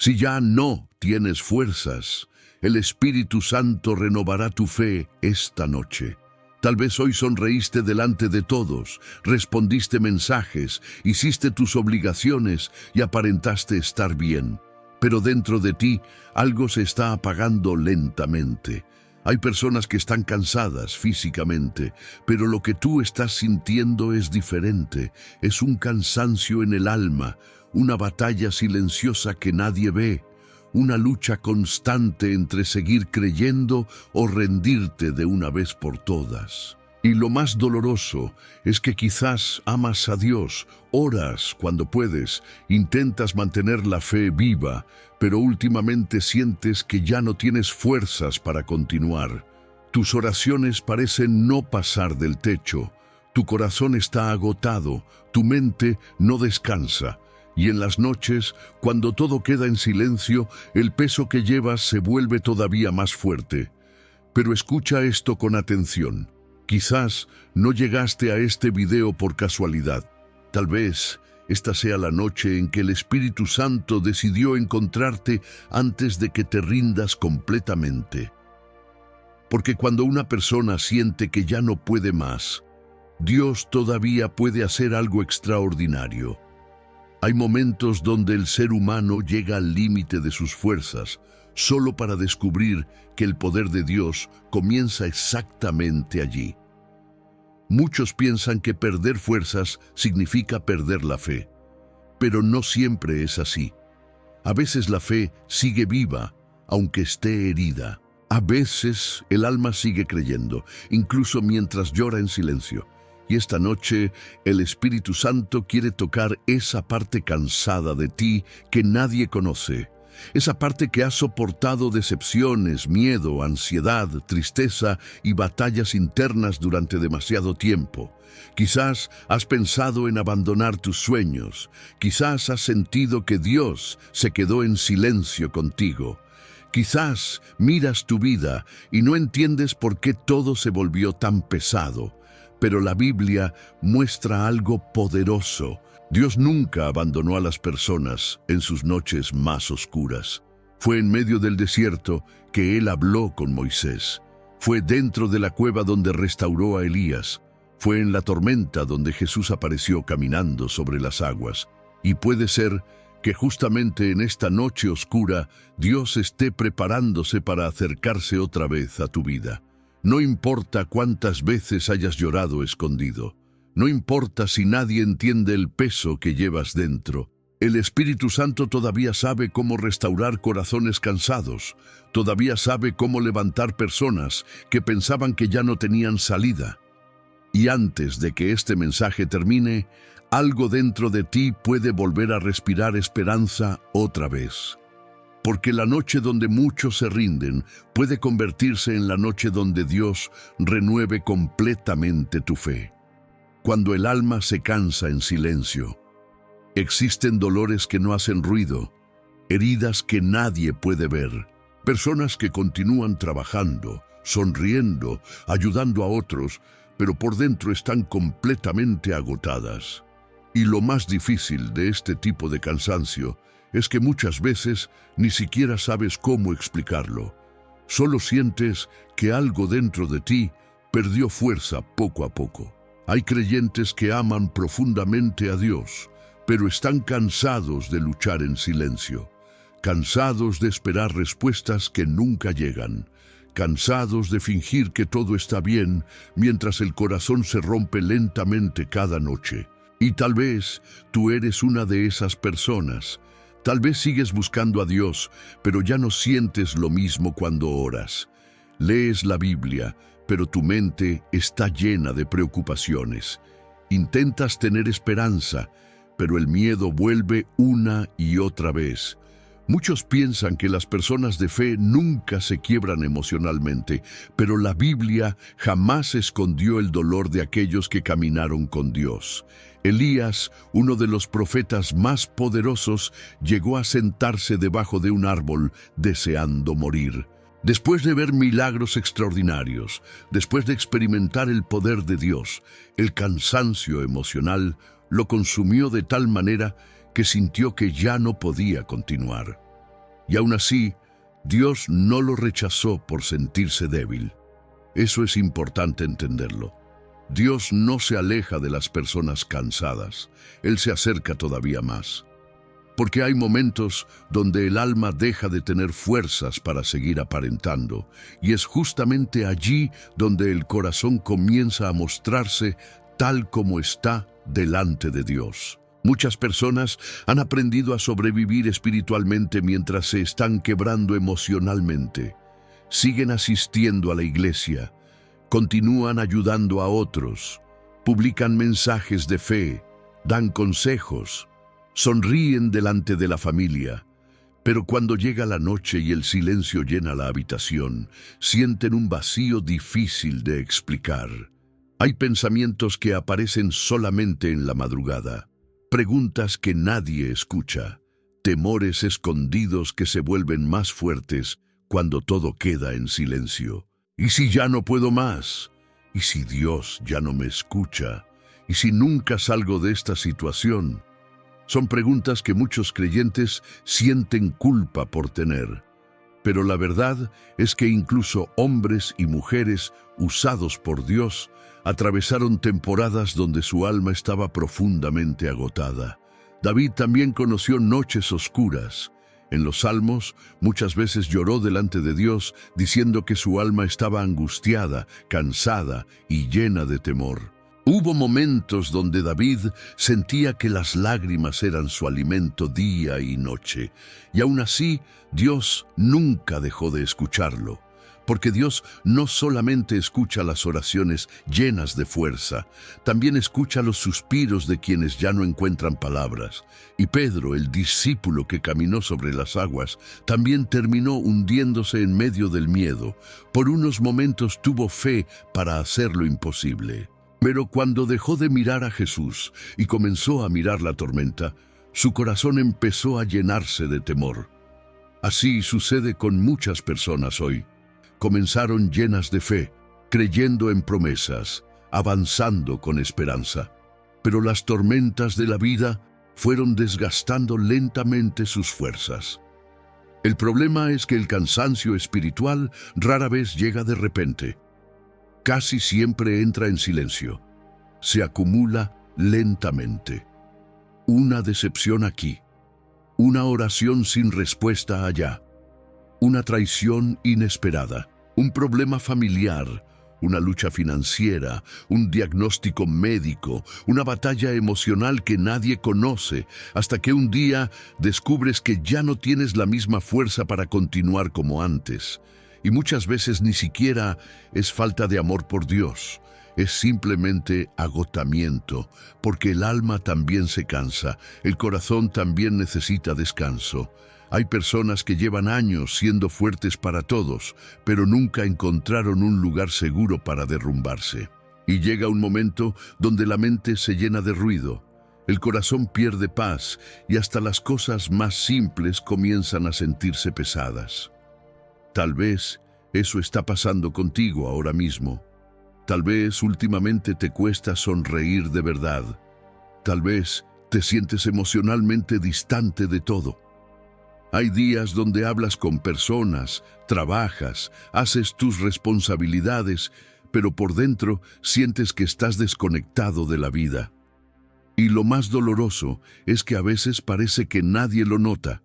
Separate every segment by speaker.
Speaker 1: Si ya no tienes fuerzas, el Espíritu Santo renovará tu fe esta noche. Tal vez hoy sonreíste delante de todos, respondiste mensajes, hiciste tus obligaciones y aparentaste estar bien. Pero dentro de ti algo se está apagando lentamente. Hay personas que están cansadas físicamente, pero lo que tú estás sintiendo es diferente. Es un cansancio en el alma, una batalla silenciosa que nadie ve, una lucha constante entre seguir creyendo o rendirte de una vez por todas. Y lo más doloroso es que quizás amas a Dios, oras cuando puedes, intentas mantener la fe viva, pero últimamente sientes que ya no tienes fuerzas para continuar. Tus oraciones parecen no pasar del techo, tu corazón está agotado, tu mente no descansa. Y en las noches, cuando todo queda en silencio, el peso que llevas se vuelve todavía más fuerte. Pero escucha esto con atención. Quizás no llegaste a este video por casualidad. Tal vez esta sea la noche en que el Espíritu Santo decidió encontrarte antes de que te rindas completamente. Porque cuando una persona siente que ya no puede más, Dios todavía puede hacer algo extraordinario. Hay momentos donde el ser humano llega al límite de sus fuerzas, solo para descubrir que el poder de Dios comienza exactamente allí. Muchos piensan que perder fuerzas significa perder la fe, pero no siempre es así. A veces la fe sigue viva, aunque esté herida. A veces el alma sigue creyendo, incluso mientras llora en silencio. Y esta noche el Espíritu Santo quiere tocar esa parte cansada de ti que nadie conoce. Esa parte que ha soportado decepciones, miedo, ansiedad, tristeza y batallas internas durante demasiado tiempo. Quizás has pensado en abandonar tus sueños. Quizás has sentido que Dios se quedó en silencio contigo. Quizás miras tu vida y no entiendes por qué todo se volvió tan pesado. Pero la Biblia muestra algo poderoso. Dios nunca abandonó a las personas en sus noches más oscuras. Fue en medio del desierto que Él habló con Moisés. Fue dentro de la cueva donde restauró a Elías. Fue en la tormenta donde Jesús apareció caminando sobre las aguas. Y puede ser que justamente en esta noche oscura Dios esté preparándose para acercarse otra vez a tu vida. No importa cuántas veces hayas llorado escondido. No importa si nadie entiende el peso que llevas dentro. El Espíritu Santo todavía sabe cómo restaurar corazones cansados. Todavía sabe cómo levantar personas que pensaban que ya no tenían salida. Y antes de que este mensaje termine, algo dentro de ti puede volver a respirar esperanza otra vez. Porque la noche donde muchos se rinden puede convertirse en la noche donde Dios renueve completamente tu fe. Cuando el alma se cansa en silencio, existen dolores que no hacen ruido, heridas que nadie puede ver, personas que continúan trabajando, sonriendo, ayudando a otros, pero por dentro están completamente agotadas. Y lo más difícil de este tipo de cansancio es que muchas veces ni siquiera sabes cómo explicarlo. Solo sientes que algo dentro de ti perdió fuerza poco a poco. Hay creyentes que aman profundamente a Dios, pero están cansados de luchar en silencio, cansados de esperar respuestas que nunca llegan, cansados de fingir que todo está bien mientras el corazón se rompe lentamente cada noche. Y tal vez tú eres una de esas personas. Tal vez sigues buscando a Dios, pero ya no sientes lo mismo cuando oras. Lees la Biblia, pero tu mente está llena de preocupaciones. Intentas tener esperanza, pero el miedo vuelve una y otra vez. Muchos piensan que las personas de fe nunca se quiebran emocionalmente, pero la Biblia jamás escondió el dolor de aquellos que caminaron con Dios. Elías, uno de los profetas más poderosos, llegó a sentarse debajo de un árbol deseando morir. Después de ver milagros extraordinarios, después de experimentar el poder de Dios, el cansancio emocional lo consumió de tal manera que sintió que ya no podía continuar. Y aún así, Dios no lo rechazó por sentirse débil. Eso es importante entenderlo. Dios no se aleja de las personas cansadas, Él se acerca todavía más. Porque hay momentos donde el alma deja de tener fuerzas para seguir aparentando, y es justamente allí donde el corazón comienza a mostrarse tal como está delante de Dios. Muchas personas han aprendido a sobrevivir espiritualmente mientras se están quebrando emocionalmente. Siguen asistiendo a la iglesia, continúan ayudando a otros, publican mensajes de fe, dan consejos, sonríen delante de la familia, pero cuando llega la noche y el silencio llena la habitación, sienten un vacío difícil de explicar. Hay pensamientos que aparecen solamente en la madrugada, preguntas que nadie escucha, temores escondidos que se vuelven más fuertes cuando todo queda en silencio. ¿Y si ya no puedo más? ¿Y si Dios ya no me escucha? ¿Y si nunca salgo de esta situación? Son preguntas que muchos creyentes sienten culpa por tener. Pero la verdad es que incluso hombres y mujeres usados por Dios atravesaron temporadas donde su alma estaba profundamente agotada. David también conoció noches oscuras. En los Salmos muchas veces lloró delante de Dios diciendo que su alma estaba angustiada, cansada y llena de temor. Hubo momentos donde David sentía que las lágrimas eran su alimento día y noche, y aún así Dios nunca dejó de escucharlo, porque Dios no solamente escucha las oraciones llenas de fuerza, también escucha los suspiros de quienes ya no encuentran palabras. Y Pedro, el discípulo que caminó sobre las aguas, también terminó hundiéndose en medio del miedo. Por unos momentos tuvo fe para hacer lo imposible. Pero cuando dejó de mirar a Jesús y comenzó a mirar la tormenta, su corazón empezó a llenarse de temor. Así sucede con muchas personas hoy. Comenzaron llenas de fe, creyendo en promesas, avanzando con esperanza. Pero las tormentas de la vida fueron desgastando lentamente sus fuerzas. El problema es que el cansancio espiritual rara vez llega de repente. Casi siempre entra en silencio. Se acumula lentamente. Una decepción aquí. Una oración sin respuesta allá. Una traición inesperada. Un problema familiar. Una lucha financiera. Un diagnóstico médico. Una batalla emocional que nadie conoce. Hasta que un día descubres que ya no tienes la misma fuerza para continuar como antes. Y muchas veces ni siquiera es falta de amor por Dios, es simplemente agotamiento, porque el alma también se cansa, el corazón también necesita descanso. Hay personas que llevan años siendo fuertes para todos, pero nunca encontraron un lugar seguro para derrumbarse. Y llega un momento donde la mente se llena de ruido, el corazón pierde paz y hasta las cosas más simples comienzan a sentirse pesadas. Tal vez eso está pasando contigo ahora mismo. Tal vez últimamente te cuesta sonreír de verdad. Tal vez te sientes emocionalmente distante de todo. Hay días donde hablas con personas, trabajas, haces tus responsabilidades, pero por dentro sientes que estás desconectado de la vida. Y lo más doloroso es que a veces parece que nadie lo nota,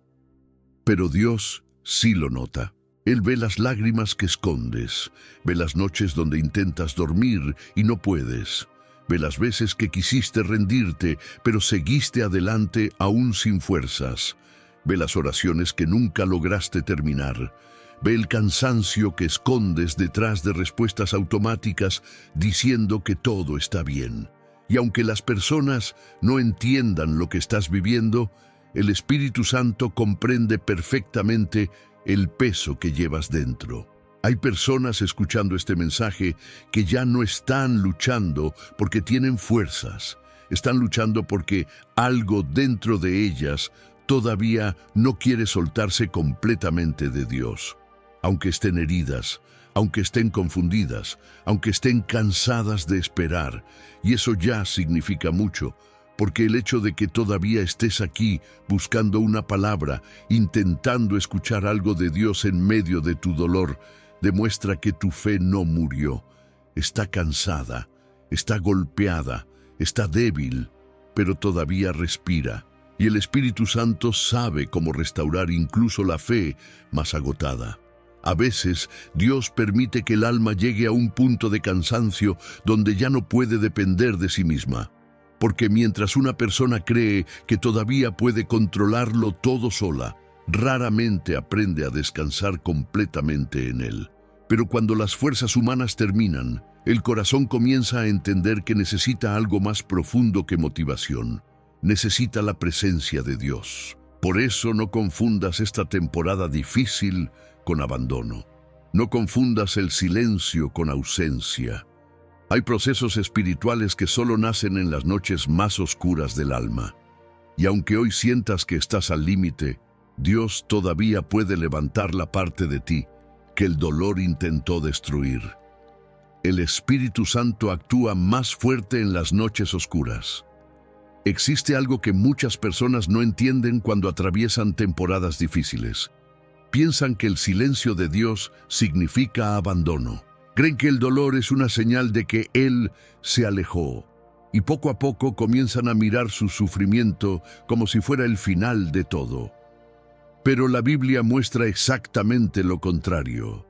Speaker 1: pero Dios sí lo nota. Él ve las lágrimas que escondes, ve las noches donde intentas dormir y no puedes, ve las veces que quisiste rendirte, pero seguiste adelante aún sin fuerzas, ve las oraciones que nunca lograste terminar, ve el cansancio que escondes detrás de respuestas automáticas diciendo que todo está bien. Y aunque las personas no entiendan lo que estás viviendo, el Espíritu Santo comprende perfectamente el peso que llevas dentro. Hay personas escuchando este mensaje que ya no están luchando porque tienen fuerzas. Están luchando porque algo dentro de ellas todavía no quiere soltarse completamente de Dios. Aunque estén heridas, aunque estén confundidas, aunque estén cansadas de esperar. Y eso ya significa mucho, porque el hecho de que todavía estés aquí buscando una palabra, intentando escuchar algo de Dios en medio de tu dolor, demuestra que tu fe no murió. Está cansada, está golpeada, está débil, pero todavía respira. Y el Espíritu Santo sabe cómo restaurar incluso la fe más agotada. A veces, Dios permite que el alma llegue a un punto de cansancio donde ya no puede depender de sí misma. Porque mientras una persona cree que todavía puede controlarlo todo sola, raramente aprende a descansar completamente en Él. Pero cuando las fuerzas humanas terminan, el corazón comienza a entender que necesita algo más profundo que motivación. Necesita la presencia de Dios. Por eso no confundas esta temporada difícil con abandono. No confundas el silencio con ausencia. Hay procesos espirituales que solo nacen en las noches más oscuras del alma. Y aunque hoy sientas que estás al límite, Dios todavía puede levantar la parte de ti que el dolor intentó destruir. El Espíritu Santo actúa más fuerte en las noches oscuras. Existe algo que muchas personas no entienden cuando atraviesan temporadas difíciles. Piensan que el silencio de Dios significa abandono. Creen que el dolor es una señal de que Él se alejó. Y poco a poco comienzan a mirar su sufrimiento como si fuera el final de todo. Pero la Biblia muestra exactamente lo contrario.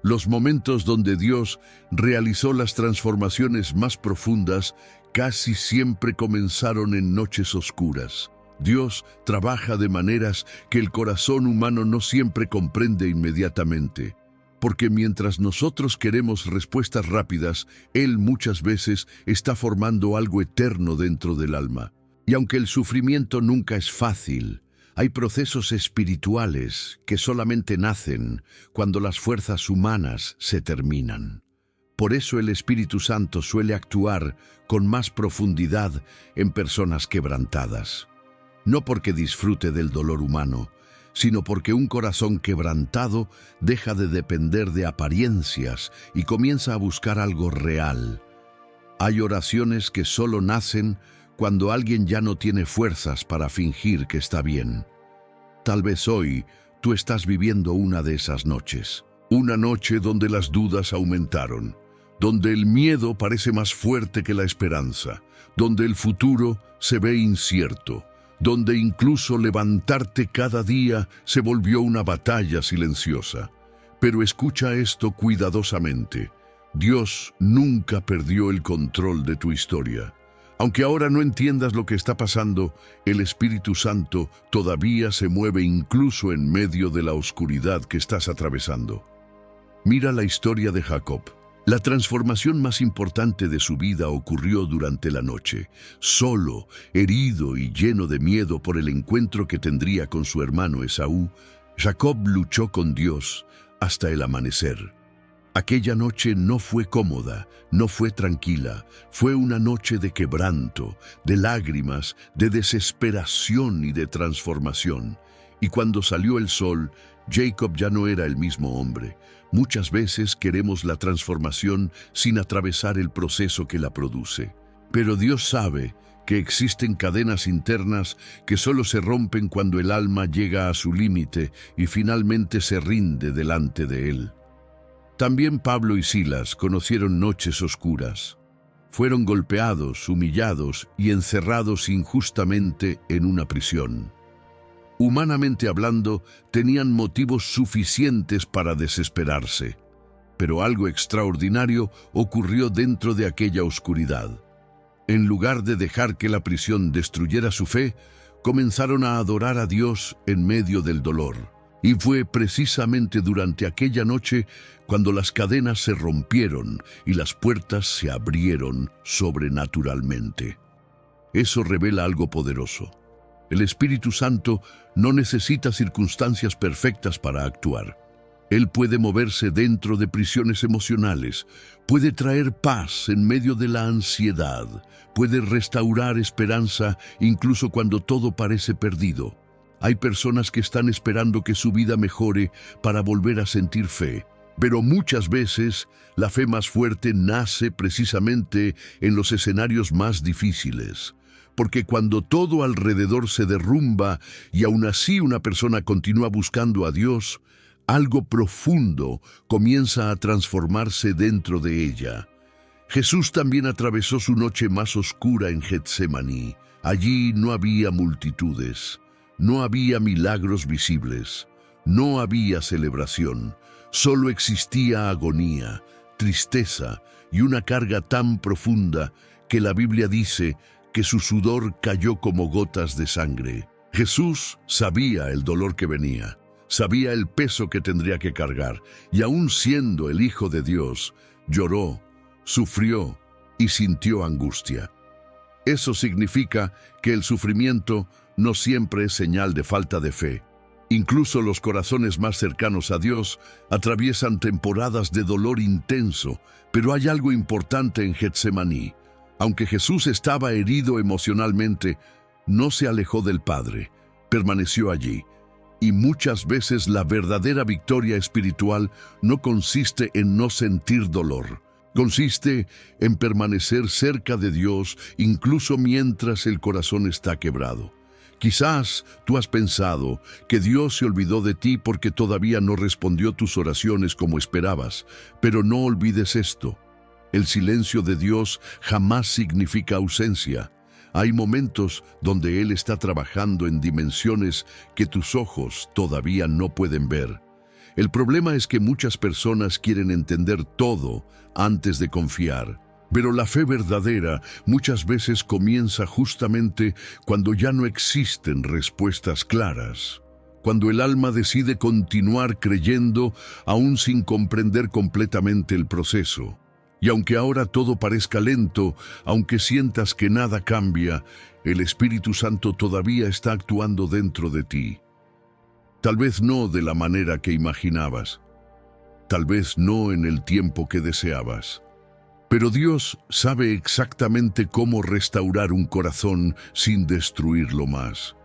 Speaker 1: Los momentos donde Dios realizó las transformaciones más profundas casi siempre comenzaron en noches oscuras. Dios trabaja de maneras que el corazón humano no siempre comprende inmediatamente. Porque mientras nosotros queremos respuestas rápidas, Él muchas veces está formando algo eterno dentro del alma. Y aunque el sufrimiento nunca es fácil, hay procesos espirituales que solamente nacen cuando las fuerzas humanas se terminan. Por eso el Espíritu Santo suele actuar con más profundidad en personas quebrantadas. No porque disfrute del dolor humano, sino porque un corazón quebrantado deja de depender de apariencias y comienza a buscar algo real. Hay oraciones que solo nacen cuando alguien ya no tiene fuerzas para fingir que está bien. Tal vez hoy tú estás viviendo una de esas noches. Una noche donde las dudas aumentaron, donde el miedo parece más fuerte que la esperanza, donde el futuro se ve incierto, donde incluso levantarte cada día se volvió una batalla silenciosa. Pero escucha esto cuidadosamente. Dios nunca perdió el control de tu historia. Aunque ahora no entiendas lo que está pasando, el Espíritu Santo todavía se mueve incluso en medio de la oscuridad que estás atravesando. Mira la historia de Jacob. La transformación más importante de su vida ocurrió durante la noche. Solo, herido y lleno de miedo por el encuentro que tendría con su hermano Esaú, Jacob luchó con Dios hasta el amanecer. Aquella noche no fue cómoda, no fue tranquila, fue una noche de quebranto, de lágrimas, de desesperación y de transformación. Y cuando salió el sol, Jacob ya no era el mismo hombre. Muchas veces queremos la transformación sin atravesar el proceso que la produce. Pero Dios sabe que existen cadenas internas que solo se rompen cuando el alma llega a su límite y finalmente se rinde delante de Él. También Pablo y Silas conocieron noches oscuras. Fueron golpeados, humillados y encerrados injustamente en una prisión. Humanamente hablando, tenían motivos suficientes para desesperarse. Pero algo extraordinario ocurrió dentro de aquella oscuridad. En lugar de dejar que la prisión destruyera su fe, comenzaron a adorar a Dios en medio del dolor. Y fue precisamente durante aquella noche cuando las cadenas se rompieron y las puertas se abrieron sobrenaturalmente. Eso revela algo poderoso. El Espíritu Santo no necesita circunstancias perfectas para actuar. Él puede moverse dentro de prisiones emocionales, puede traer paz en medio de la ansiedad, puede restaurar esperanza incluso cuando todo parece perdido. Hay personas que están esperando que su vida mejore para volver a sentir fe, pero muchas veces la fe más fuerte nace precisamente en los escenarios más difíciles. porque cuando todo alrededor se derrumba y aún así una persona continúa buscando a Dios, algo profundo comienza a transformarse dentro de ella. Jesús también atravesó su noche más oscura en Getsemaní. Allí no había multitudes, no había milagros visibles, no había celebración, solo existía agonía, tristeza y una carga tan profunda que la Biblia dice que su sudor cayó como gotas de sangre. Jesús sabía el dolor que venía, sabía el peso que tendría que cargar, y aun siendo el Hijo de Dios, lloró, sufrió y sintió angustia. Eso significa que el sufrimiento no siempre es señal de falta de fe. Incluso los corazones más cercanos a Dios atraviesan temporadas de dolor intenso, pero hay algo importante en Getsemaní. Aunque Jesús estaba herido emocionalmente, no se alejó del Padre, permaneció allí. Y muchas veces la verdadera victoria espiritual no consiste en no sentir dolor. Consiste en permanecer cerca de Dios incluso mientras el corazón está quebrado. Quizás tú has pensado que Dios se olvidó de ti porque todavía no respondió tus oraciones como esperabas, pero no olvides esto. El silencio de Dios jamás significa ausencia. Hay momentos donde Él está trabajando en dimensiones que tus ojos todavía no pueden ver. El problema es que muchas personas quieren entender todo antes de confiar. Pero la fe verdadera muchas veces comienza justamente cuando ya no existen respuestas claras. Cuando el alma decide continuar creyendo aún sin comprender completamente el proceso. Y aunque ahora todo parezca lento, aunque sientas que nada cambia, el Espíritu Santo todavía está actuando dentro de ti. Tal vez no de la manera que imaginabas. Tal vez no en el tiempo que deseabas. Pero Dios sabe exactamente cómo restaurar un corazón sin destruirlo más.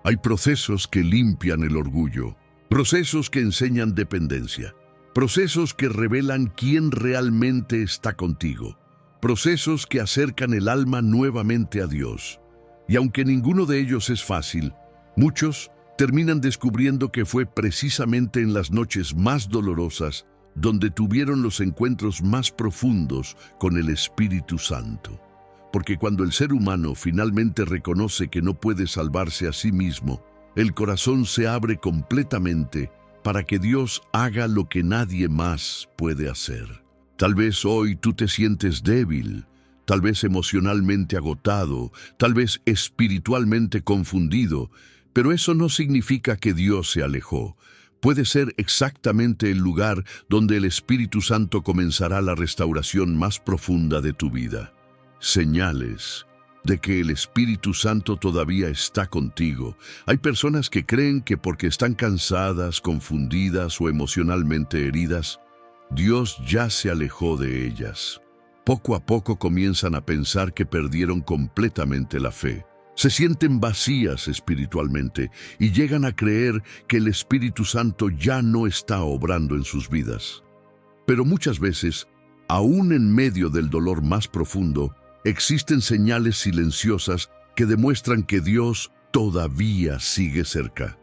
Speaker 1: Hay procesos que limpian el orgullo, procesos que enseñan dependencia, procesos que revelan quién realmente está contigo, procesos que acercan el alma nuevamente a Dios. Y aunque ninguno de ellos es fácil, muchos terminan descubriendo que fue precisamente en las noches más dolorosas donde tuvieron los encuentros más profundos con el Espíritu Santo. Porque cuando el ser humano finalmente reconoce que no puede salvarse a sí mismo, el corazón se abre completamente para que Dios haga lo que nadie más puede hacer. Tal vez hoy tú te sientes débil, tal vez emocionalmente agotado, tal vez espiritualmente confundido, pero eso no significa que Dios se alejó. Puede ser exactamente el lugar donde el Espíritu Santo comenzará la restauración más profunda de tu vida. Señales de que el Espíritu Santo todavía está contigo. Hay personas que creen que porque están cansadas, confundidas o emocionalmente heridas, Dios ya se alejó de ellas. Poco a poco comienzan a pensar que perdieron completamente la fe. Se sienten vacías espiritualmente y llegan a creer que el Espíritu Santo ya no está obrando en sus vidas. Pero muchas veces, aún en medio del dolor más profundo, existen señales silenciosas que demuestran que Dios todavía sigue cerca.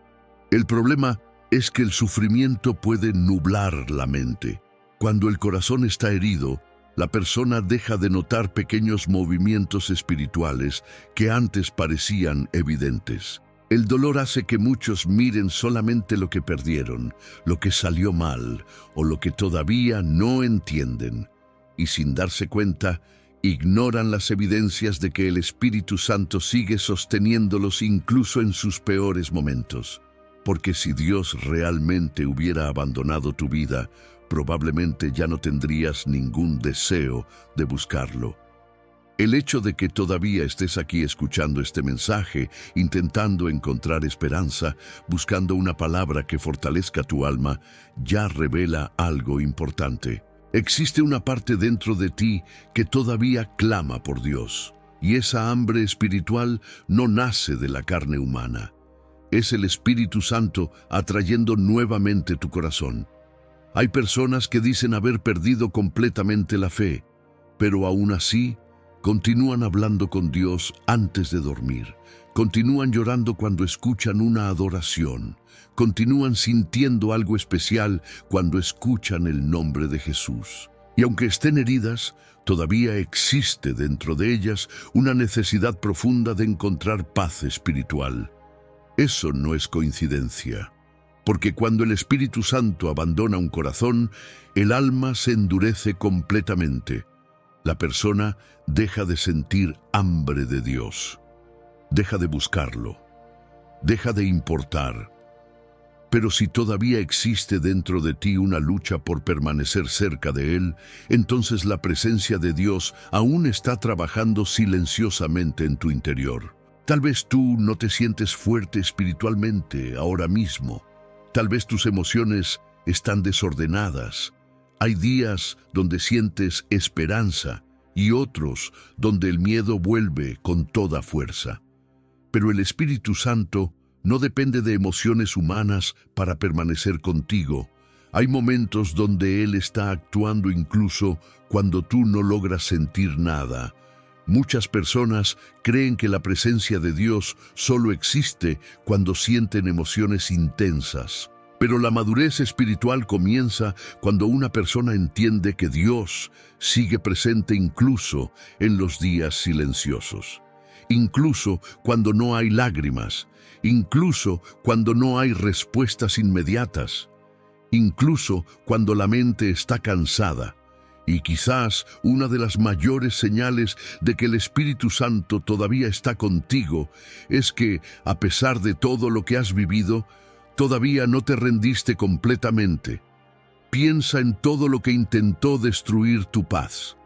Speaker 1: El problema es que el sufrimiento puede nublar la mente. Cuando el corazón está herido, la persona deja de notar pequeños movimientos espirituales que antes parecían evidentes. El dolor hace que muchos miren solamente lo que perdieron, lo que salió mal o lo que todavía no entienden. Y sin darse cuenta, ignoran las evidencias de que el Espíritu Santo sigue sosteniéndolos incluso en sus peores momentos. Porque si Dios realmente hubiera abandonado tu vida, probablemente ya no tendrías ningún deseo de buscarlo. El hecho de que todavía estés aquí escuchando este mensaje, intentando encontrar esperanza, buscando una palabra que fortalezca tu alma, ya revela algo importante. Existe una parte dentro de ti que todavía clama por Dios, y esa hambre espiritual no nace de la carne humana. Es el Espíritu Santo atrayendo nuevamente tu corazón. Hay personas que dicen haber perdido completamente la fe, pero aún así Continúan hablando con Dios antes de dormir. Continúan llorando cuando escuchan una adoración. Continúan sintiendo algo especial cuando escuchan el nombre de Jesús. Y aunque estén heridas, todavía existe dentro de ellas una necesidad profunda de encontrar paz espiritual. Eso no es coincidencia, porque cuando el Espíritu Santo abandona un corazón, el alma se endurece completamente. La persona deja de sentir hambre de Dios, deja de buscarlo, deja de importar. Pero si todavía existe dentro de ti una lucha por permanecer cerca de Él, entonces la presencia de Dios aún está trabajando silenciosamente en tu interior. Tal vez tú no te sientes fuerte espiritualmente ahora mismo. Tal vez tus emociones están desordenadas. Hay días donde sientes esperanza y otros donde el miedo vuelve con toda fuerza. Pero el Espíritu Santo no depende de emociones humanas para permanecer contigo. Hay momentos donde Él está actuando incluso cuando tú no logras sentir nada. Muchas personas creen que la presencia de Dios solo existe cuando sienten emociones intensas. Pero la madurez espiritual comienza cuando una persona entiende que Dios sigue presente incluso en los días silenciosos. Incluso cuando no hay lágrimas, incluso cuando no hay respuestas inmediatas, incluso cuando la mente está cansada. Y quizás una de las mayores señales de que el Espíritu Santo todavía está contigo es que, a pesar de todo lo que has vivido, todavía no te rendiste completamente. Piensa en todo lo que intentó destruir tu paz,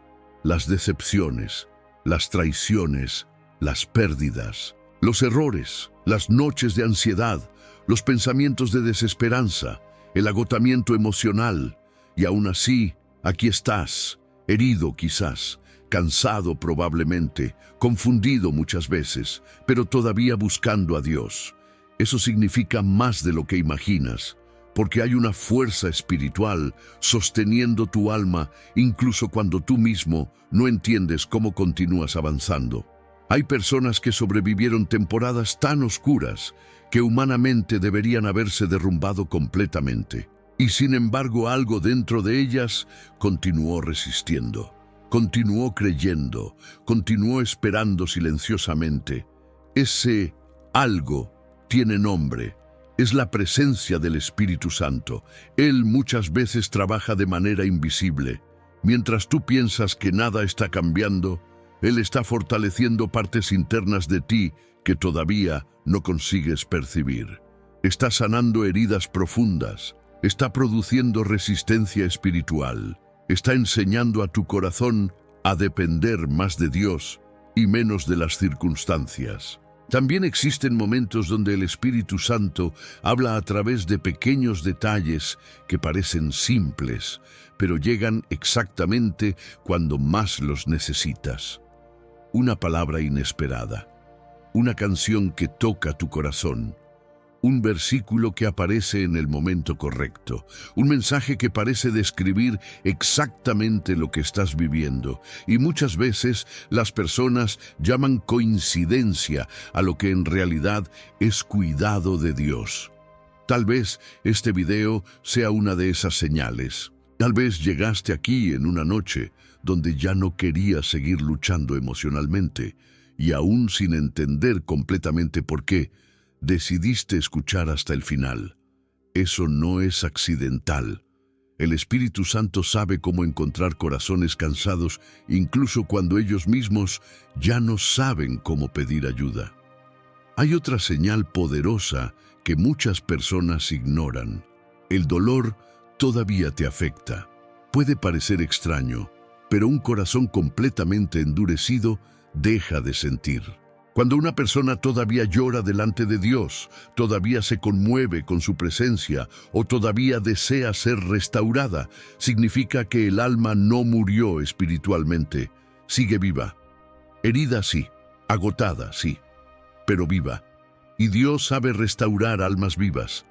Speaker 1: las decepciones, las traiciones, las pérdidas, los errores, las noches de ansiedad, los pensamientos de desesperanza, el agotamiento emocional. Y aún así, aquí estás, herido quizás, cansado probablemente, confundido muchas veces, pero todavía buscando a Dios. Eso significa más de lo que imaginas, porque hay una fuerza espiritual sosteniendo tu alma incluso cuando tú mismo no entiendes cómo continúas avanzando. Hay personas que sobrevivieron temporadas tan oscuras que humanamente deberían haberse derrumbado completamente. Y sin embargo algo dentro de ellas continuó resistiendo, continuó creyendo, continuó esperando silenciosamente. Ese algo tiene nombre, es la presencia del Espíritu Santo. Él muchas veces trabaja de manera invisible. Mientras tú piensas que nada está cambiando, Él está fortaleciendo partes internas de ti que todavía no consigues percibir. Está sanando heridas profundas, está produciendo resistencia espiritual, está enseñando a tu corazón a depender más de Dios y menos de las circunstancias. También existen momentos donde el Espíritu Santo habla a través de pequeños detalles que parecen simples, pero llegan exactamente cuando más los necesitas. Una palabra inesperada, una canción que toca tu corazón, un versículo que aparece en el momento correcto, un mensaje que parece describir exactamente lo que estás viviendo. Y muchas veces las personas llaman coincidencia a lo que en realidad es cuidado de Dios. Tal vez este video sea una de esas señales. Tal vez llegaste aquí en una noche donde ya no querías seguir luchando emocionalmente y aún sin entender completamente por qué, decidiste escuchar hasta el final. Eso no es accidental. El Espíritu Santo sabe cómo encontrar corazones cansados, incluso cuando ellos mismos ya no saben cómo pedir ayuda. Hay otra señal poderosa que muchas personas ignoran. El dolor todavía te afecta. Puede parecer extraño, pero un corazón completamente endurecido deja de sentir. Cuando una persona todavía llora delante de Dios, todavía se conmueve con su presencia o todavía desea ser restaurada, significa que el alma no murió espiritualmente, sigue viva. Herida sí, agotada sí, pero viva. Y Dios sabe restaurar almas vivas.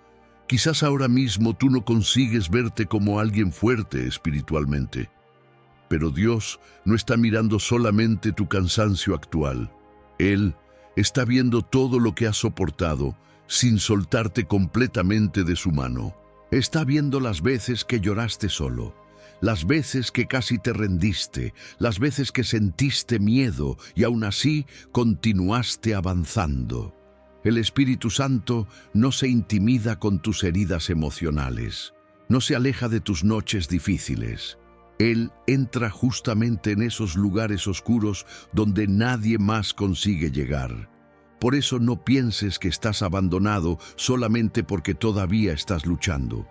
Speaker 1: Quizás ahora mismo tú no consigues verte como alguien fuerte espiritualmente. Pero Dios no está mirando solamente tu cansancio actual. Él está viendo todo lo que has soportado sin soltarte completamente de su mano. Está viendo las veces que lloraste solo, las veces que casi te rendiste, las veces que sentiste miedo y aún así continuaste avanzando. El Espíritu Santo no se intimida con tus heridas emocionales, no se aleja de tus noches difíciles. Él entra justamente en esos lugares oscuros donde nadie más consigue llegar. Por eso no pienses que estás abandonado solamente porque todavía estás luchando.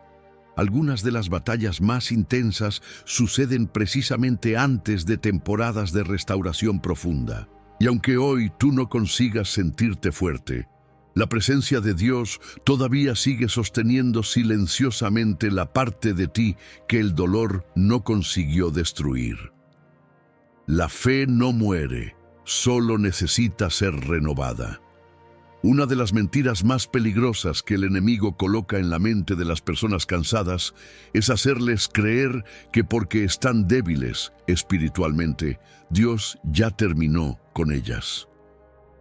Speaker 1: Algunas de las batallas más intensas suceden precisamente antes de temporadas de restauración profunda. Y aunque hoy tú no consigas sentirte fuerte, la presencia de Dios todavía sigue sosteniendo silenciosamente la parte de ti que el dolor no consiguió destruir. La fe no muere, solo necesita ser renovada. Una de las mentiras más peligrosas que el enemigo coloca en la mente de las personas cansadas es hacerles creer que porque están débiles espiritualmente, Dios ya terminó con ellas.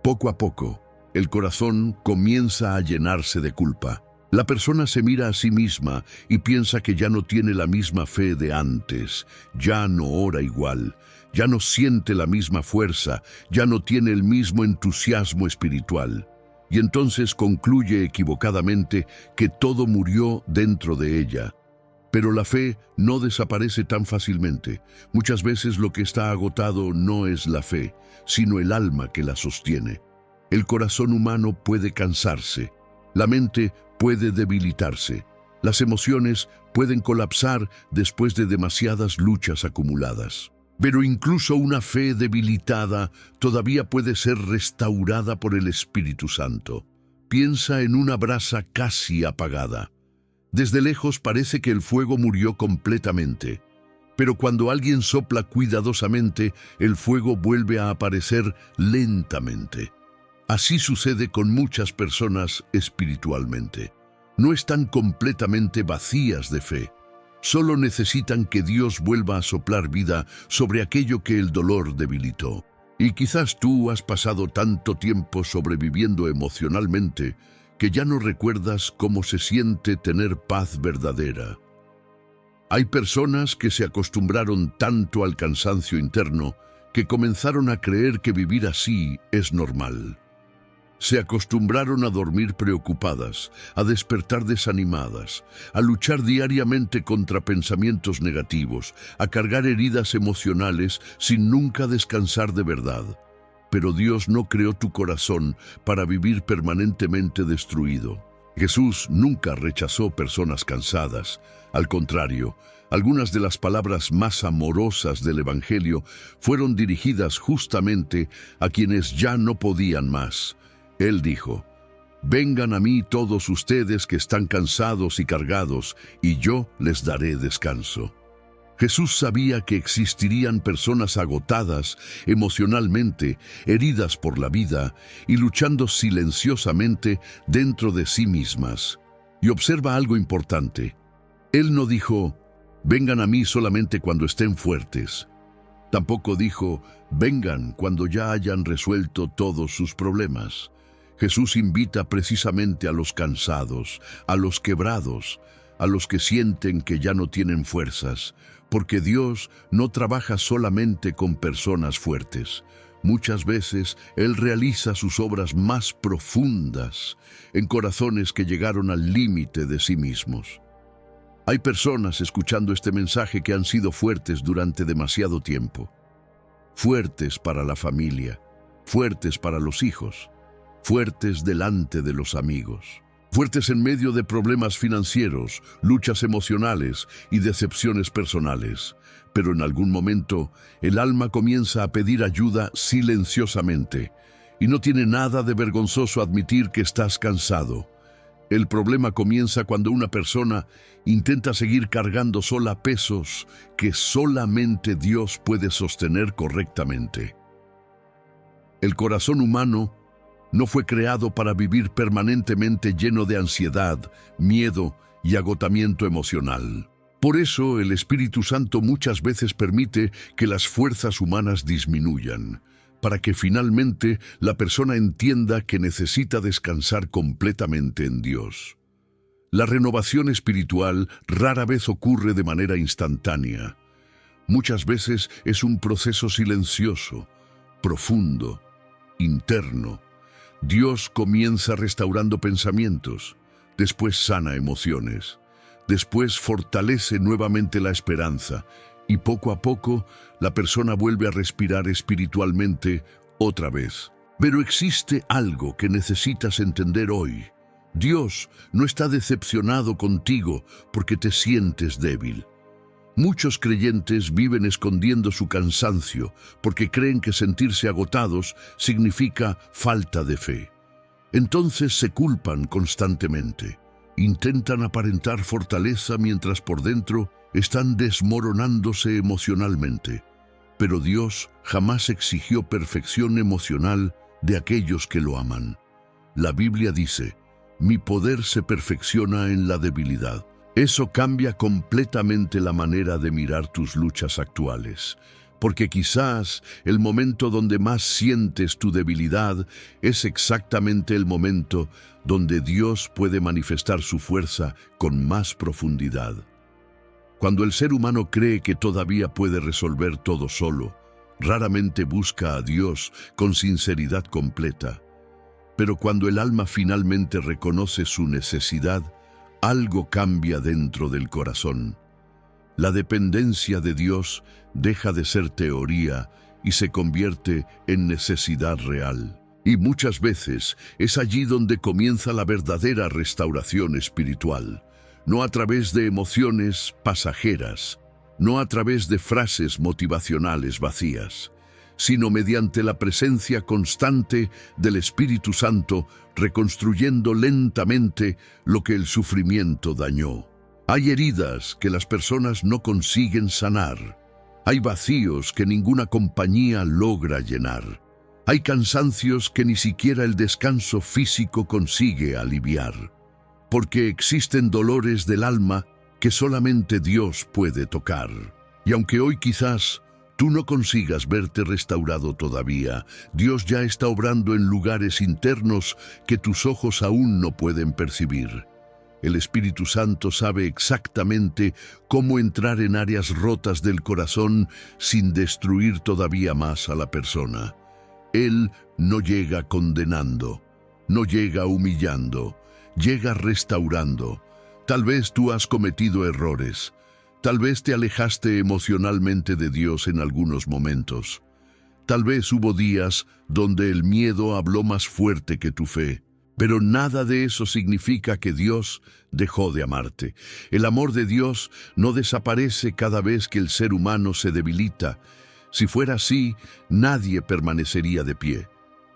Speaker 1: Poco a poco, el corazón comienza a llenarse de culpa. La persona se mira a sí misma y piensa que ya no tiene la misma fe de antes, ya no ora igual, ya no siente la misma fuerza, ya no tiene el mismo entusiasmo espiritual. Y entonces concluye equivocadamente que todo murió dentro de ella. Pero la fe no desaparece tan fácilmente. Muchas veces lo que está agotado no es la fe, sino el alma que la sostiene. El corazón humano puede cansarse, la mente puede debilitarse, las emociones pueden colapsar después de demasiadas luchas acumuladas. Pero incluso una fe debilitada todavía puede ser restaurada por el Espíritu Santo. Piensa en una brasa casi apagada. Desde lejos parece que el fuego murió completamente, pero cuando alguien sopla cuidadosamente, el fuego vuelve a aparecer lentamente. Así sucede con muchas personas espiritualmente. No están completamente vacías de fe. Solo necesitan que Dios vuelva a soplar vida sobre aquello que el dolor debilitó. Y quizás tú has pasado tanto tiempo sobreviviendo emocionalmente que ya no recuerdas cómo se siente tener paz verdadera. Hay personas que se acostumbraron tanto al cansancio interno que comenzaron a creer que vivir así es normal. Se acostumbraron a dormir preocupadas, a despertar desanimadas, a luchar diariamente contra pensamientos negativos, a cargar heridas emocionales sin nunca descansar de verdad. Pero Dios no creó tu corazón para vivir permanentemente destruido. Jesús nunca rechazó personas cansadas. Al contrario, algunas de las palabras más amorosas del Evangelio fueron dirigidas justamente a quienes ya no podían más. Él dijo: «Vengan a mí todos ustedes que están cansados y cargados, y yo les daré descanso». Jesús sabía que existirían personas agotadas emocionalmente, heridas por la vida y luchando silenciosamente dentro de sí mismas. Y observa algo importante. Él no dijo: «Vengan a mí solamente cuando estén fuertes». Tampoco dijo: «Vengan cuando ya hayan resuelto todos sus problemas». Jesús invita precisamente a los cansados, a los quebrados, a los que sienten que ya no tienen fuerzas, porque Dios no trabaja solamente con personas fuertes. Muchas veces Él realiza sus obras más profundas en corazones que llegaron al límite de sí mismos. Hay personas escuchando este mensaje que han sido fuertes durante demasiado tiempo. Fuertes para la familia, fuertes para los hijos, fuertes delante de los amigos, fuertes en medio de problemas financieros, luchas emocionales y decepciones personales. Pero en algún momento, el alma comienza a pedir ayuda silenciosamente, y no tiene nada de vergonzoso admitir que estás cansado. El problema comienza cuando una persona intenta seguir cargando sola pesos que solamente Dios puede sostener correctamente. El corazón humano no fue creado para vivir permanentemente lleno de ansiedad, miedo y agotamiento emocional. Por eso el Espíritu Santo muchas veces permite que las fuerzas humanas disminuyan, para que finalmente la persona entienda que necesita descansar completamente en Dios. La renovación espiritual rara vez ocurre de manera instantánea. Muchas veces es un proceso silencioso, profundo, interno. Dios comienza restaurando pensamientos, después sana emociones, después fortalece nuevamente la esperanza y poco a poco la persona vuelve a respirar espiritualmente otra vez. Pero existe algo que necesitas entender hoy. Dios no está decepcionado contigo porque te sientes débil. Muchos creyentes viven escondiendo su cansancio porque creen que sentirse agotados significa falta de fe. Entonces se culpan constantemente. Intentan aparentar fortaleza mientras por dentro están desmoronándose emocionalmente. Pero Dios jamás exigió perfección emocional de aquellos que lo aman. La Biblia dice: mi poder se perfecciona en la debilidad. Eso cambia completamente la manera de mirar tus luchas actuales, porque quizás el momento donde más sientes tu debilidad es exactamente el momento donde Dios puede manifestar su fuerza con más profundidad. Cuando el ser humano cree que todavía puede resolver todo solo, raramente busca a Dios con sinceridad completa. Pero cuando el alma finalmente reconoce su necesidad, algo cambia dentro del corazón. La dependencia de Dios deja de ser teoría y se convierte en necesidad real. Y muchas veces es allí donde comienza la verdadera restauración espiritual. No a través de emociones pasajeras, no a través de frases motivacionales vacías, sino mediante la presencia constante del Espíritu Santo, reconstruyendo lentamente lo que el sufrimiento dañó. Hay heridas que las personas no consiguen sanar. Hay vacíos que ninguna compañía logra llenar. Hay cansancios que ni siquiera el descanso físico consigue aliviar. Porque existen dolores del alma que solamente Dios puede tocar. Y aunque hoy quizás tú no consigas verte restaurado todavía, Dios ya está obrando en lugares internos que tus ojos aún no pueden percibir. El Espíritu Santo sabe exactamente cómo entrar en áreas rotas del corazón sin destruir todavía más a la persona. Él no llega condenando, no llega humillando, llega restaurando. Tal vez tú has cometido errores. Tal vez te alejaste emocionalmente de Dios en algunos momentos. Tal vez hubo días donde el miedo habló más fuerte que tu fe. Pero nada de eso significa que Dios dejó de amarte. El amor de Dios no desaparece cada vez que el ser humano se debilita. Si fuera así, nadie permanecería de pie.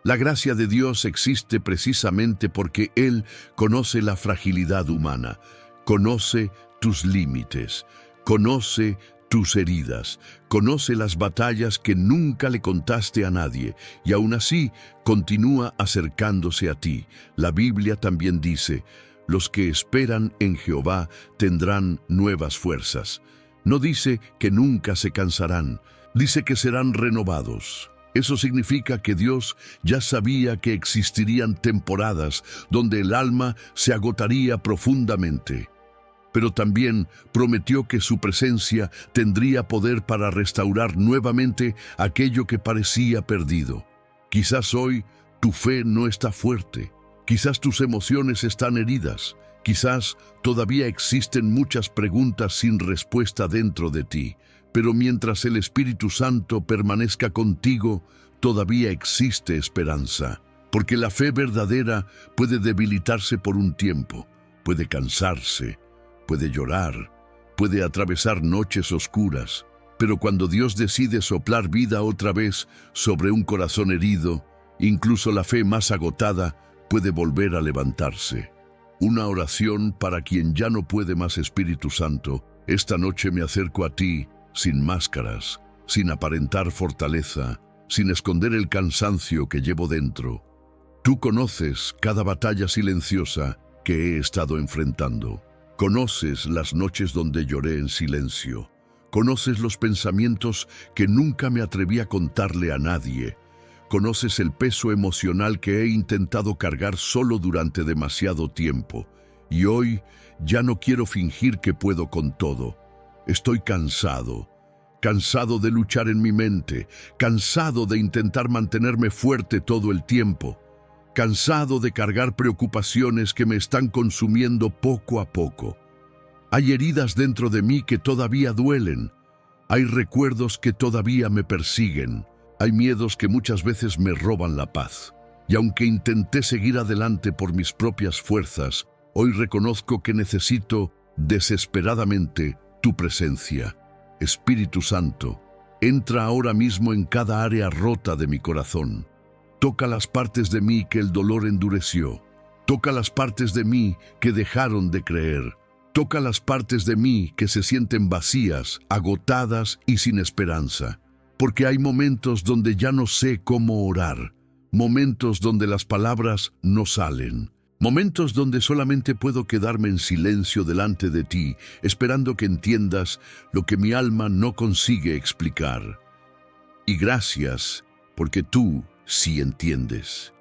Speaker 1: La gracia de Dios existe precisamente porque Él conoce la fragilidad humana, conoce tus límites, conoce tus heridas, conoce las batallas que nunca le contaste a nadie y aún así continúa acercándose a ti. La Biblia también dice: los que esperan en Jehová tendrán nuevas fuerzas. No dice que nunca se cansarán, dice que serán renovados. Eso significa que Dios ya sabía que existirían temporadas donde el alma se agotaría profundamente. Pero también prometió que su presencia tendría poder para restaurar nuevamente aquello que parecía perdido. Quizás hoy tu fe no está fuerte, quizás tus emociones están heridas, quizás todavía existen muchas preguntas sin respuesta dentro de ti, pero mientras el Espíritu Santo permanezca contigo, todavía existe esperanza, porque la fe verdadera puede debilitarse por un tiempo, puede cansarse, puede llorar, puede atravesar noches oscuras, pero cuando Dios decide soplar vida otra vez sobre un corazón herido, incluso la fe más agotada puede volver a levantarse. Una oración para quien ya no puede más. Espíritu Santo, esta noche me acerco a ti sin máscaras, sin aparentar fortaleza, sin esconder el cansancio que llevo dentro. Tú conoces cada batalla silenciosa que he estado enfrentando. Conoces las noches donde lloré en silencio. Conoces los pensamientos que nunca me atreví a contarle a nadie. Conoces el peso emocional que he intentado cargar solo durante demasiado tiempo. Y hoy ya no quiero fingir que puedo con todo. Estoy cansado. Cansado de luchar en mi mente. Cansado de intentar mantenerme fuerte todo el tiempo. Cansado de cargar preocupaciones que me están consumiendo poco a poco. Hay heridas dentro de mí que todavía duelen. Hay recuerdos que todavía me persiguen. Hay miedos que muchas veces me roban la paz. Y aunque intenté seguir adelante por mis propias fuerzas, hoy reconozco que necesito desesperadamente tu presencia. Espíritu Santo, entra ahora mismo en cada área rota de mi corazón. Toca las partes de mí que el dolor endureció. Toca las partes de mí que dejaron de creer. Toca las partes de mí que se sienten vacías, agotadas y sin esperanza. Porque hay momentos donde ya no sé cómo orar. Momentos donde las palabras no salen. Momentos donde solamente puedo quedarme en silencio delante de ti, esperando que entiendas lo que mi alma no consigue explicar. Y gracias, porque tú sí entiendes.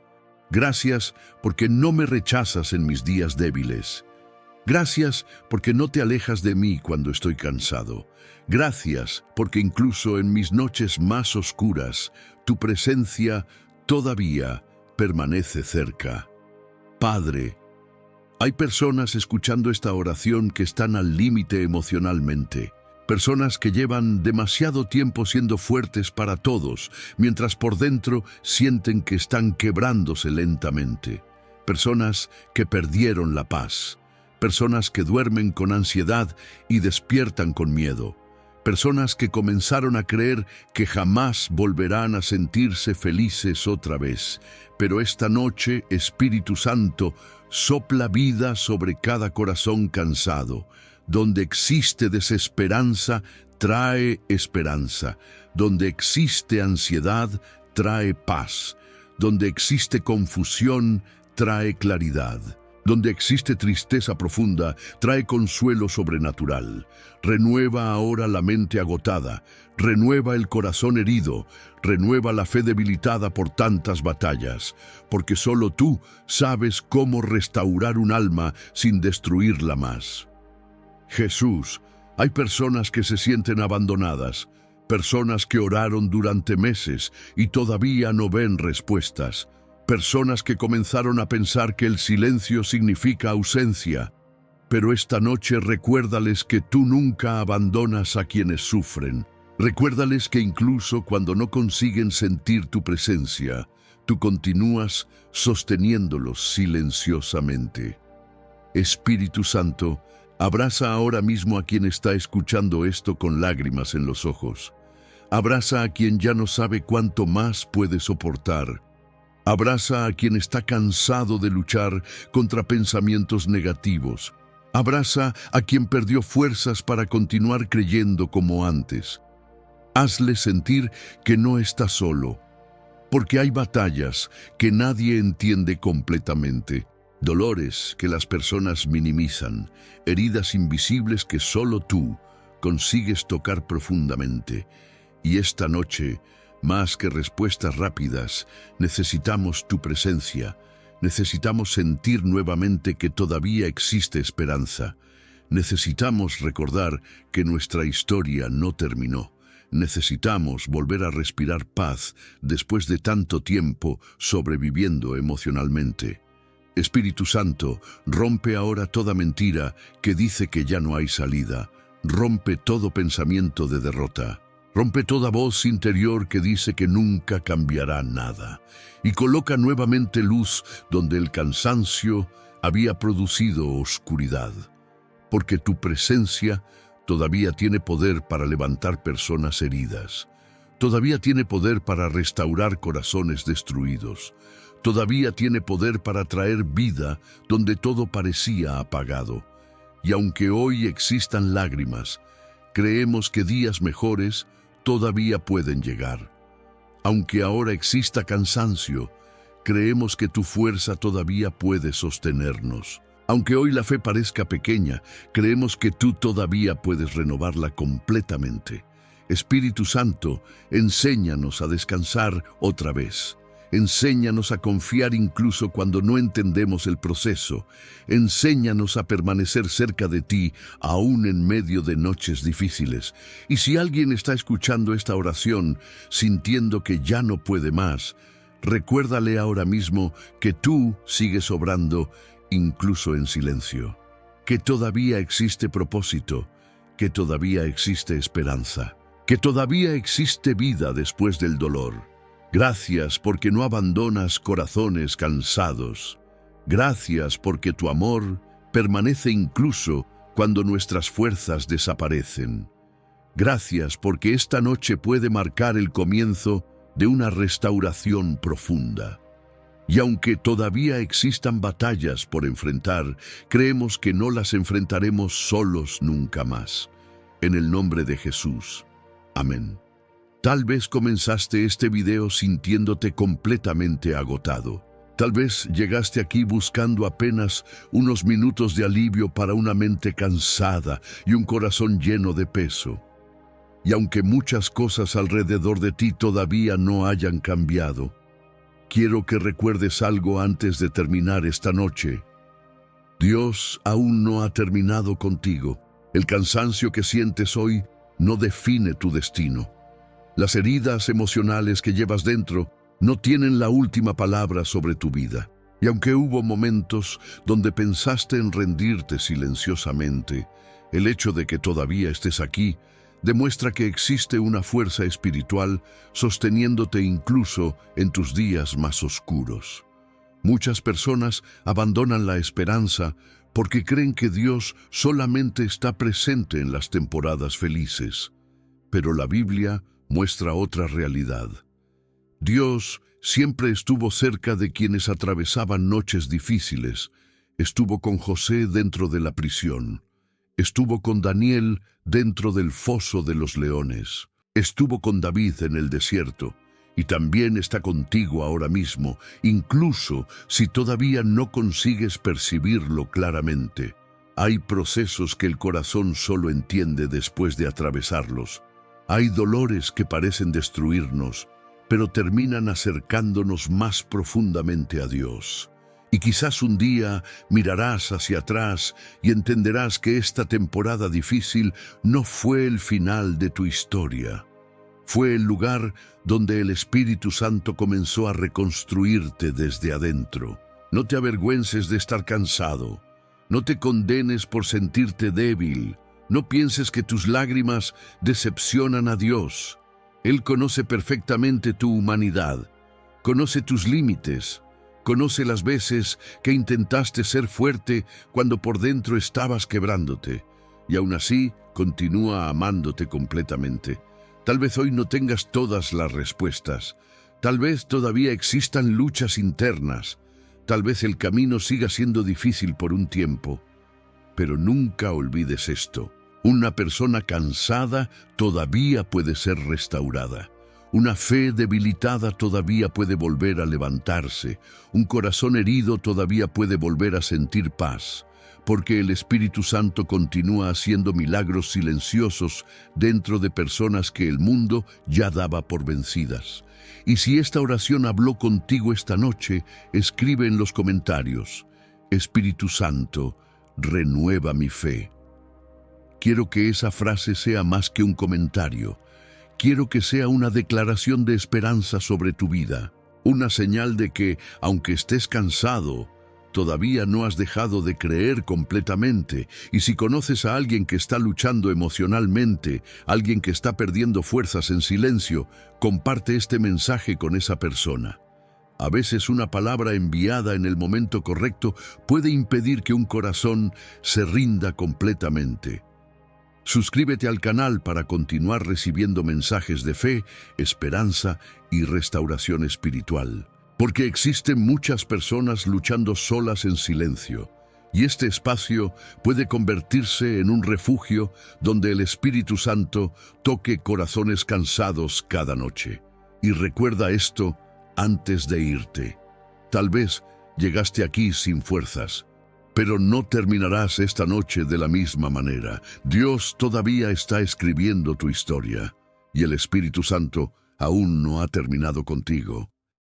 Speaker 1: Gracias porque no me rechazas en mis días débiles. Gracias porque no te alejas de mí cuando estoy cansado. Gracias porque incluso en mis noches más oscuras, tu presencia todavía permanece cerca. Padre, hay personas escuchando esta oración que están al límite emocionalmente. Personas que llevan demasiado tiempo siendo fuertes para todos, mientras por dentro sienten que están quebrándose lentamente. Personas que perdieron la paz. Personas que duermen con ansiedad y despiertan con miedo. Personas que comenzaron a creer que jamás volverán a sentirse felices otra vez. Pero esta noche, Espíritu Santo, sopla vida sobre cada corazón cansado. Donde existe desesperanza, trae esperanza. Donde existe ansiedad, trae paz. Donde existe confusión, trae claridad. Donde existe tristeza profunda, trae consuelo sobrenatural. Renueva ahora la mente agotada, renueva el corazón herido, renueva la fe debilitada por tantas batallas, porque solo tú sabes cómo restaurar un alma sin destruirla más. Jesús, hay personas que se sienten abandonadas, personas que oraron durante meses y todavía no ven respuestas, personas que comenzaron a pensar que el silencio significa ausencia, pero esta noche recuérdales que tú nunca abandonas a quienes sufren. Recuérdales que incluso cuando no consiguen sentir tu presencia, tú continúas sosteniéndolos silenciosamente. Espíritu Santo, abraza ahora mismo a quien está escuchando esto con lágrimas en los ojos. Abraza a quien ya no sabe cuánto más puede soportar. Abraza a quien está cansado de luchar contra pensamientos negativos. Abraza a quien perdió fuerzas para continuar creyendo como antes. Hazle sentir que no está solo, porque hay batallas que nadie entiende completamente. Dolores que las personas minimizan, heridas invisibles que solo tú consigues tocar profundamente. Y esta noche, más que respuestas rápidas, necesitamos tu presencia. Necesitamos sentir nuevamente que todavía existe esperanza. Necesitamos recordar que nuestra historia no terminó. Necesitamos volver a respirar paz después de tanto tiempo sobreviviendo emocionalmente. Espíritu Santo, rompe ahora toda mentira que dice que ya no hay salida. Rompe todo pensamiento de derrota. Rompe toda voz interior que dice que nunca cambiará nada. Y coloca nuevamente luz donde el cansancio había producido oscuridad. Porque tu presencia todavía tiene poder para levantar personas heridas. Todavía tiene poder para restaurar corazones destruidos. Todavía tiene poder para traer vida donde todo parecía apagado. Y aunque hoy existan lágrimas, creemos que días mejores todavía pueden llegar. Aunque ahora exista cansancio, creemos que tu fuerza todavía puede sostenernos. Aunque hoy la fe parezca pequeña, creemos que tú todavía puedes renovarla completamente. Espíritu Santo, enséñanos a descansar otra vez. Enséñanos a confiar incluso cuando no entendemos el proceso. Enséñanos a permanecer cerca de ti, aún en medio de noches difíciles. Y si alguien está escuchando esta oración, sintiendo que ya no puede más, recuérdale ahora mismo que tú sigues obrando, incluso en silencio. Que todavía existe propósito, que todavía existe esperanza, que todavía existe vida después del dolor. Gracias porque no abandonas corazones cansados. Gracias porque tu amor permanece incluso cuando nuestras fuerzas desaparecen. Gracias porque esta noche puede marcar el comienzo de una restauración profunda. Y aunque todavía existan batallas por enfrentar, creemos que no las enfrentaremos solos nunca más. En el nombre de Jesús. Amén. Tal vez comenzaste este video sintiéndote completamente agotado. Tal vez llegaste aquí buscando apenas unos minutos de alivio para una mente cansada y un corazón lleno de peso. Y aunque muchas cosas alrededor de ti todavía no hayan cambiado, quiero que recuerdes algo antes de terminar esta noche. Dios aún no ha terminado contigo. El cansancio que sientes hoy no define tu destino. Las heridas emocionales que llevas dentro no tienen la última palabra sobre tu vida. Y aunque hubo momentos donde pensaste en rendirte silenciosamente, el hecho de que todavía estés aquí demuestra que existe una fuerza espiritual sosteniéndote incluso en tus días más oscuros. Muchas personas abandonan la esperanza porque creen que Dios solamente está presente en las temporadas felices. Pero la Biblia muestra otra realidad. Dios siempre estuvo cerca de quienes atravesaban noches difíciles. Estuvo con José dentro de la prisión. Estuvo con Daniel dentro del foso de los leones. Estuvo con David en el desierto. Y también está contigo ahora mismo, incluso si todavía no consigues percibirlo claramente. Hay procesos que el corazón solo entiende después de atravesarlos. Hay dolores que parecen destruirnos, pero terminan acercándonos más profundamente a Dios. Y quizás un día mirarás hacia atrás y entenderás que esta temporada difícil no fue el final de tu historia. Fue el lugar donde el Espíritu Santo comenzó a reconstruirte desde adentro. No te avergüences de estar cansado. No te condenes por sentirte débil. No pienses que tus lágrimas decepcionan a Dios. Él conoce perfectamente tu humanidad. Conoce tus límites. Conoce las veces que intentaste ser fuerte cuando por dentro estabas quebrándote. Y aún así, continúa amándote completamente. Tal vez hoy no tengas todas las respuestas. Tal vez todavía existan luchas internas. Tal vez el camino siga siendo difícil por un tiempo. Pero nunca olvides esto. Una persona cansada todavía puede ser restaurada. Una fe debilitada todavía puede volver a levantarse. Un corazón herido todavía puede volver a sentir paz. Porque el Espíritu Santo continúa haciendo milagros silenciosos dentro de personas que el mundo ya daba por vencidas. Y si esta oración habló contigo esta noche, escribe en los comentarios: Espíritu Santo, renueva mi fe. Quiero que esa frase sea más que un comentario. Quiero que sea una declaración de esperanza sobre tu vida. Una señal de que, aunque estés cansado, todavía no has dejado de creer completamente. Y si conoces a alguien que está luchando emocionalmente, alguien que está perdiendo fuerzas en silencio, comparte este mensaje con esa persona. A veces una palabra enviada en el momento correcto puede impedir que un corazón se rinda completamente. Suscríbete al canal para continuar recibiendo mensajes de fe, esperanza y restauración espiritual. Porque existen muchas personas luchando solas en silencio, y este espacio puede convertirse en un refugio donde el Espíritu Santo toque corazones cansados cada noche. Y recuerda esto antes de irte. Tal vez llegaste aquí sin fuerzas, Pero no terminarás esta noche de la misma manera. Dios todavía está escribiendo tu historia y el Espíritu Santo aún no ha terminado contigo.